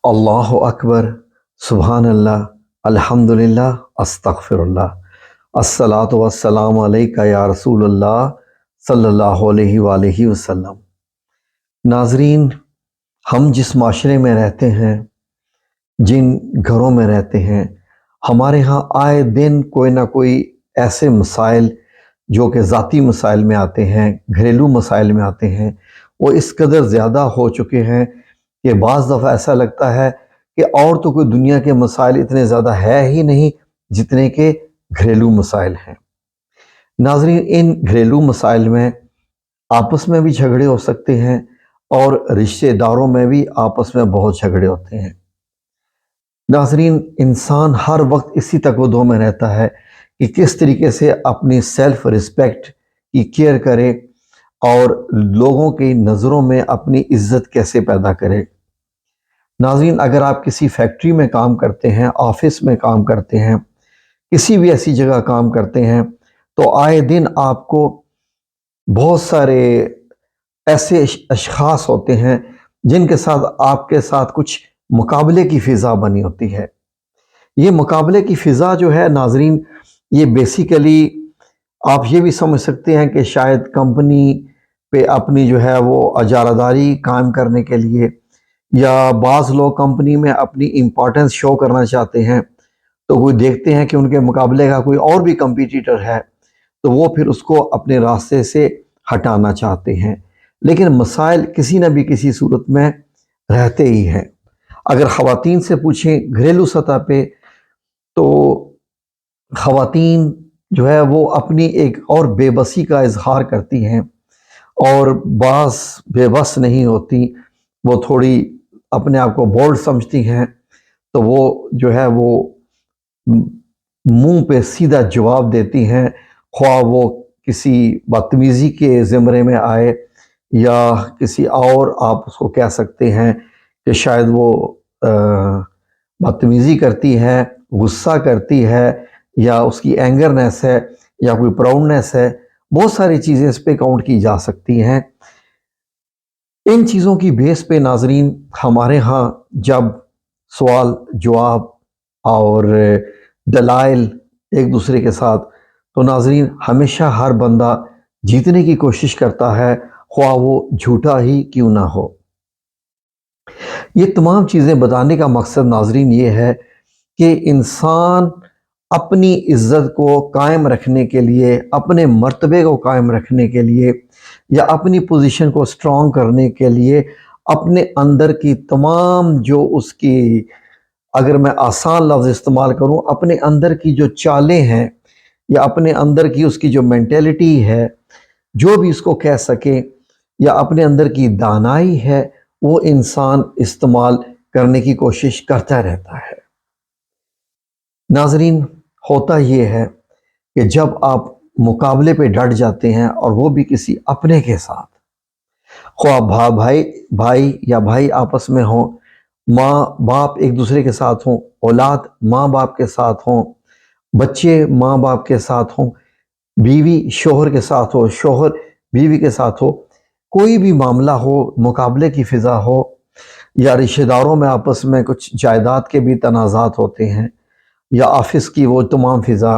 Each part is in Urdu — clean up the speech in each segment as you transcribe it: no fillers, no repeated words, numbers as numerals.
اللہ اکبر، سبحان اللہ، الحمدللہ، استغفر اللہ، الصلاۃ والسلام علیکہ یا رسول اللہ صلی اللہ علیہ وآلہ وسلم۔ ناظرین، ہم جس معاشرے میں رہتے ہیں، جن گھروں میں رہتے ہیں، ہمارے ہاں آئے دن کوئی نہ کوئی ایسے مسائل جو کہ ذاتی مسائل میں آتے ہیں، گھریلو مسائل میں آتے ہیں، وہ اس قدر زیادہ ہو چکے ہیں کہ بعض دفعہ ایسا لگتا ہے کہ اور تو کوئی دنیا کے مسائل اتنے زیادہ ہے ہی نہیں جتنے کہ گھریلو مسائل ہیں۔ ناظرین، ان گھریلو مسائل میں آپس میں بھی جھگڑے ہو سکتے ہیں اور رشتہ داروں میں بھی آپس میں بہت جھگڑے ہوتے ہیں۔ ناظرین، انسان ہر وقت اسی تکودوں میں رہتا ہے کہ کس طریقے سے اپنی سیلف رسپیکٹ کی کیئر کرے اور لوگوں کی نظروں میں اپنی عزت کیسے پیدا کرے۔ ناظرین، اگر آپ کسی فیکٹری میں کام کرتے ہیں، آفس میں کام کرتے ہیں، کسی بھی ایسی جگہ کام کرتے ہیں، تو آئے دن آپ کو بہت سارے ایسے اشخاص ہوتے ہیں جن کے ساتھ آپ کے ساتھ کچھ مقابلے کی فضا بنی ہوتی ہے۔ یہ مقابلے کی فضا جو ہے ناظرین، یہ بیسیکلی آپ یہ بھی سمجھ سکتے ہیں کہ شاید کمپنی پہ اپنی جو ہے وہ اجارہ داری قائم کرنے کے لیے، یا بعض لوگ کمپنی میں اپنی امپورٹنس شو کرنا چاہتے ہیں، تو وہ دیکھتے ہیں کہ ان کے مقابلے کا کوئی اور بھی کمپیٹیٹر ہے تو وہ پھر اس کو اپنے راستے سے ہٹانا چاہتے ہیں۔ لیکن مسائل کسی نہ بھی کسی صورت میں رہتے ہی ہیں۔ اگر خواتین سے پوچھیں گھریلو سطح پہ، تو خواتین جو ہے وہ اپنی ایک اور بے بسی کا اظہار کرتی ہیں، اور بعض بے بس نہیں ہوتی، وہ تھوڑی اپنے آپ کو بولڈ سمجھتی ہیں، تو وہ جو ہے وہ منہ پہ سیدھا جواب دیتی ہیں، خواہ وہ کسی بدتمیزی کے زمرے میں آئے یا کسی اور آپ اس کو کہہ سکتے ہیں کہ شاید وہ بدتمیزی کرتی ہے، غصہ کرتی ہے، یا اس کی اینگرنیس ہے، یا کوئی پراؤڈنیس ہے، بہت ساری چیزیں اس پہ کاؤنٹ کی جا سکتی ہیں۔ ان چیزوں کی بیس پہ ناظرین، ہمارے ہاں جب سوال جواب اور دلائل ایک دوسرے کے ساتھ، تو ناظرین ہمیشہ ہر بندہ جیتنے کی کوشش کرتا ہے، خواہ وہ جھوٹا ہی کیوں نہ ہو۔ یہ تمام چیزیں بتانے کا مقصد ناظرین یہ ہے کہ انسان اپنی عزت کو قائم رکھنے کے لیے، اپنے مرتبے کو قائم رکھنے کے لیے، یا اپنی پوزیشن کو سٹرونگ کرنے کے لیے اپنے اندر کی تمام جو اس کی، اگر میں آسان لفظ استعمال کروں، اپنے اندر کی جو چالیں ہیں، یا اپنے اندر کی اس کی جو مینٹیلٹی ہے، جو بھی اس کو کہہ سکیں، یا اپنے اندر کی دانائی ہے، وہ انسان استعمال کرنے کی کوشش کرتا رہتا ہے۔ ناظرین، ہوتا یہ ہے کہ جب آپ مقابلے پہ ڈٹ جاتے ہیں، اور وہ بھی کسی اپنے کے ساتھ، خواہ بھائی یا بھائی آپس میں ہوں، ماں باپ ایک دوسرے کے ساتھ ہوں، اولاد ماں باپ کے ساتھ ہوں، بچے ماں باپ کے ساتھ ہوں، بیوی شوہر کے ساتھ ہو، شوہر بیوی کے ساتھ ہو، کوئی بھی معاملہ ہو، مقابلے کی فضا ہو، یا رشتہ داروں میں آپس میں کچھ جائیداد کے بھی تنازعات ہوتے ہیں، یا آفس کی وہ تمام فضا،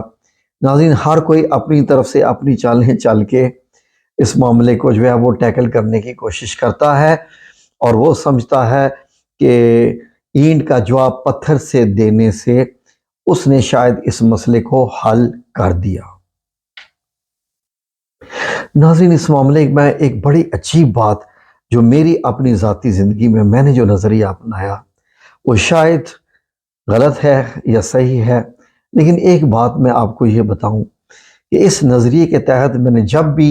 ناظرین ہر کوئی اپنی طرف سے اپنی چالیں چل کے اس معاملے کو جو ہے وہ ٹیکل کرنے کی کوشش کرتا ہے، اور وہ سمجھتا ہے کہ اینٹ کا جواب پتھر سے دینے سے اس نے شاید اس مسئلے کو حل کر دیا۔ ناظرین، اس معاملے میں ایک بڑی عجیب بات جو میری اپنی ذاتی زندگی میں میں نے جو نظریہ اپنایا، وہ شاید غلط ہے یا صحیح ہے، لیکن ایک بات میں آپ کو یہ بتاؤں کہ اس نظریے کے تحت میں نے جب بھی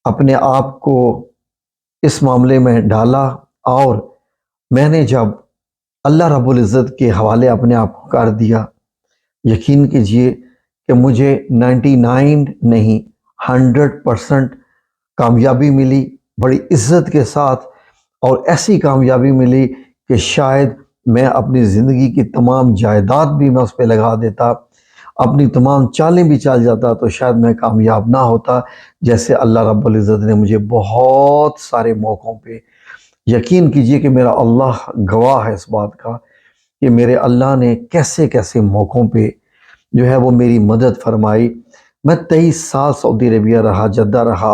اپنے آپ کو اس معاملے میں ڈالا، اور میں نے جب اللہ رب العزت کے حوالے اپنے آپ کو کر دیا، یقین کیجئے کہ مجھے 99 نہیں 100% کامیابی ملی، بڑی عزت کے ساتھ، اور ایسی کامیابی ملی کہ شاید میں اپنی زندگی کی تمام جائیداد بھی میں اس پہ لگا دیتا، اپنی تمام چالیں بھی چل جاتا، تو شاید میں کامیاب نہ ہوتا، جیسے اللہ رب العزت نے مجھے بہت سارے موقعوں پہ یقین کیجئے کہ میرا اللہ گواہ ہے اس بات کا کہ میرے اللہ نے کیسے کیسے موقعوں پہ جو ہے وہ میری مدد فرمائی۔ میں 23 سال سعودی عربیہ رہا، جدہ رہا،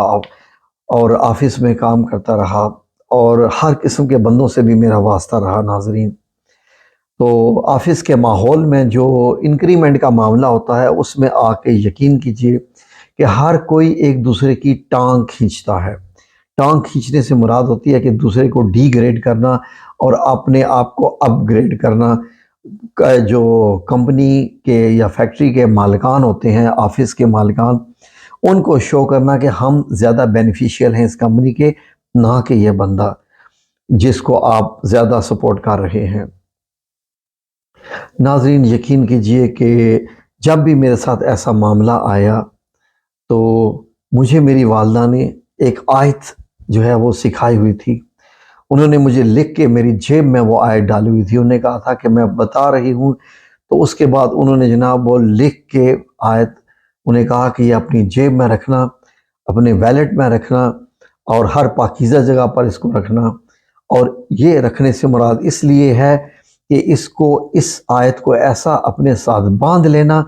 اور آفس میں کام کرتا رہا، اور ہر قسم کے بندوں سے بھی میرا واسطہ رہا ناظرین۔ تو آفس کے ماحول میں جو انکریمنٹ کا معاملہ ہوتا ہے اس میں آ کے یقین کیجئے کہ ہر کوئی ایک دوسرے کی ٹانگ کھینچتا ہے۔ ٹانگ کھینچنے سے مراد ہوتی ہے کہ دوسرے کو ڈی گریڈ کرنا اور اپنے آپ کو اپ گریڈ کرنا۔ جو کمپنی کے یا فیکٹری کے مالکان ہوتے ہیں، آفس کے مالکان، ان کو شو کرنا کہ ہم زیادہ بینیفیشیل ہیں اس کمپنی کے، نہ کہ یہ بندہ جس کو آپ زیادہ سپورٹ کر رہے ہیں۔ ناظرین یقین کیجئے کہ جب بھی میرے ساتھ ایسا معاملہ آیا تو مجھے میری والدہ نے ایک آیت جو ہے وہ سکھائی ہوئی تھی۔ انہوں نے مجھے لکھ کے میری جیب میں وہ آیت ڈالی ہوئی تھی۔ انہوں نے کہا تھا کہ میں بتا رہی ہوں، تو اس کے بعد انہوں نے جناب وہ لکھ کے آیت انہیں کہا کہ یہ اپنی جیب میں رکھنا، اپنے ویلٹ میں رکھنا، اور ہر پاکیزہ جگہ پر اس کو رکھنا۔ اور یہ رکھنے سے مراد اس لیے ہے کہ اس آیت کو ایسا اپنے ساتھ باندھ لینا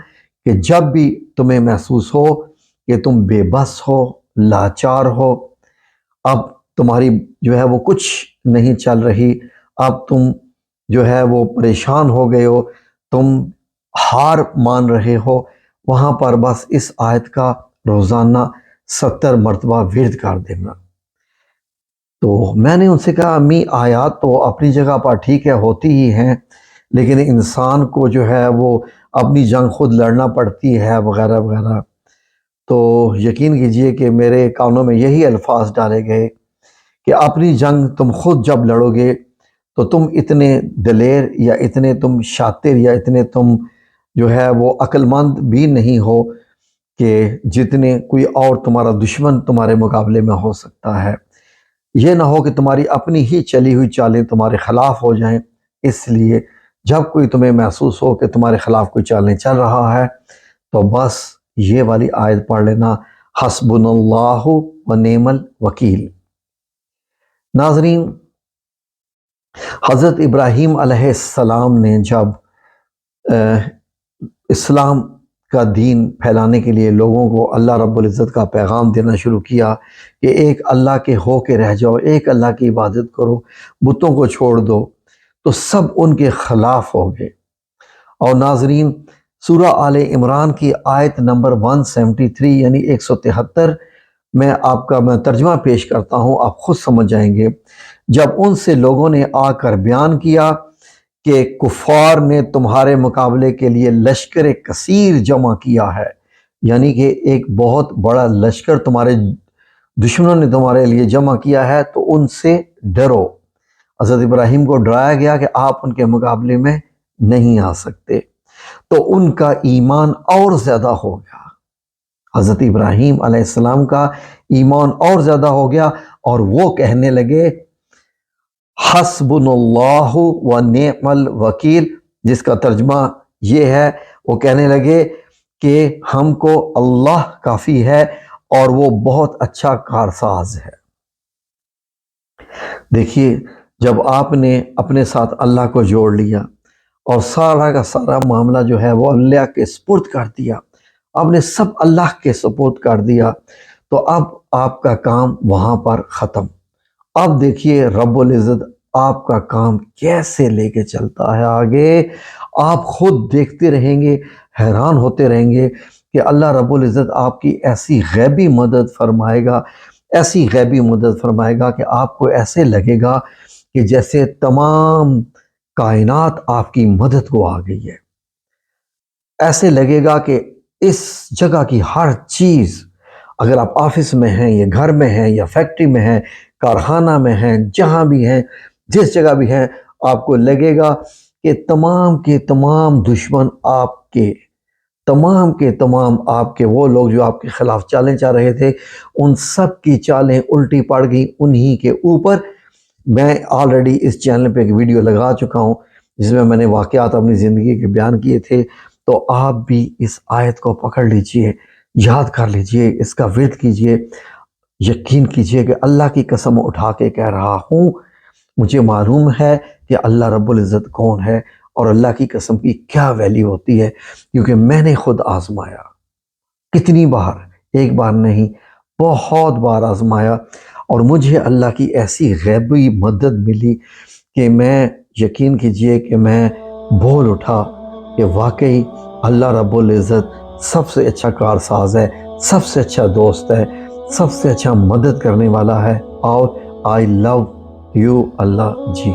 کہ جب بھی تمہیں محسوس ہو کہ تم بے بس ہو، لاچار ہو، اب تمہاری جو ہے وہ کچھ نہیں چل رہی، اب تم جو ہے وہ پریشان ہو گئے ہو، تم ہار مان رہے ہو، وہاں پر بس اس آیت کا روزانہ 70 مرتبہ ورد کر دینا۔ تو میں نے ان سے کہا امی آیات تو اپنی جگہ پر ٹھیک ہے ہوتی ہی ہیں، لیکن انسان کو جو ہے وہ اپنی جنگ خود لڑنا پڑتی ہے وغیرہ وغیرہ۔ تو یقین کیجئے کہ میرے کانوں میں یہی الفاظ ڈالے گئے کہ اپنی جنگ تم خود جب لڑو گے تو تم اتنے دلیر یا اتنے تم شاطر یا اتنے تم جو ہے وہ عقل مند بھی نہیں ہو کہ جتنے کوئی اور تمہارا دشمن تمہارے مقابلے میں ہو سکتا ہے۔ یہ نہ ہو کہ تمہاری اپنی ہی چلی ہوئی چالیں تمہارے خلاف ہو جائیں۔ اس لیے جب کوئی تمہیں محسوس ہو کہ تمہارے خلاف کوئی چالیں چل رہا ہے تو بس یہ والی آیت پڑھ لینا، حسبنا اللہ و نعم الوکیل۔ ناظرین حضرت ابراہیم علیہ السلام نے جب اسلام کا دین پھیلانے کے لیے لوگوں کو اللہ رب العزت کا پیغام دینا شروع کیا کہ ایک اللہ کے ہو کے رہ جاؤ، ایک اللہ کی عبادت کرو، بتوں کو چھوڑ دو، تو سب ان کے خلاف ہو گئے۔ اور ناظرین سورہ آل عمران کی آیت نمبر 173 یعنی 173 میں آپ کا ترجمہ پیش کرتا ہوں، آپ خود سمجھ جائیں گے۔ جب ان سے لوگوں نے آ کر بیان کیا کہ کفار نے تمہارے مقابلے کے لیے لشکر کثیر جمع کیا ہے، یعنی کہ ایک بہت بڑا لشکر تمہارے دشمنوں نے تمہارے لیے جمع کیا ہے، تو ان سے ڈرو۔ حضرت ابراہیم کو ڈرایا گیا کہ آپ ان کے مقابلے میں نہیں آ سکتے، تو ان کا ایمان اور زیادہ ہو گیا۔ حضرت ابراہیم علیہ السلام کا ایمان اور زیادہ ہو گیا، اور وہ کہنے لگے حسبنا اللہ و نعم الوکیل، جس کا ترجمہ یہ ہے، وہ کہنے لگے کہ ہم کو اللہ کافی ہے اور وہ بہت اچھا کارساز ہے۔ دیکھیے جب آپ نے اپنے ساتھ اللہ کو جوڑ لیا اور سارا کا سارا معاملہ جو ہے وہ اللہ کے سپرد کر دیا، آپ نے سب اللہ کے سپرد کر دیا، تو اب آپ کا کام وہاں پر ختم۔ اب دیکھیے رب العزت آپ کا کام کیسے لے کے چلتا ہے آگے، آپ خود دیکھتے رہیں گے، حیران ہوتے رہیں گے کہ اللہ رب العزت آپ کی ایسی غیبی مدد فرمائے گا، ایسی غیبی مدد فرمائے گا کہ آپ کو ایسے لگے گا کہ جیسے تمام کائنات آپ کی مدد کو آ گئی ہے۔ ایسے لگے گا کہ اس جگہ کی ہر چیز، اگر آپ آفس میں ہیں یا گھر میں ہیں یا فیکٹری میں ہیں، کارخانہ میں ہیں، جہاں بھی ہیں، جس جگہ بھی ہیں، آپ کو لگے گا کہ تمام کے تمام دشمن آپ کے تمام آپ کے وہ لوگ جو آپ کے خلاف چالیں چل رہے تھے، ان سب کی چالیں الٹی پڑ گئیں انہی کے اوپر۔ میں آلریڈی اس چینل پہ ایک ویڈیو لگا چکا ہوں جس میں نے واقعات اپنی زندگی کے بیان کیے تھے، تو آپ بھی اس آیت کو پکڑ لیجئے، یاد کر لیجئے، اس کا ورد کیجئے۔ یقین کیجئے کہ اللہ کی قسم اٹھا کے کہہ رہا ہوں مجھے معلوم ہے کہ اللہ رب العزت کون ہے اور اللہ کی قسم کی کیا ویلیو ہوتی ہے، کیونکہ میں نے خود آزمایا کتنی بار، ایک بار نہیں بہت بار آزمایا، اور مجھے اللہ کی ایسی غیبی مدد ملی کہ میں یقین کیجئے کہ میں بول اٹھا کہ واقعی اللہ رب العزت سب سے اچھا کارساز ہے، سب سے اچھا دوست ہے، سب سے اچھا مدد کرنے والا ہے، اور آئی لو یو اللہ جی۔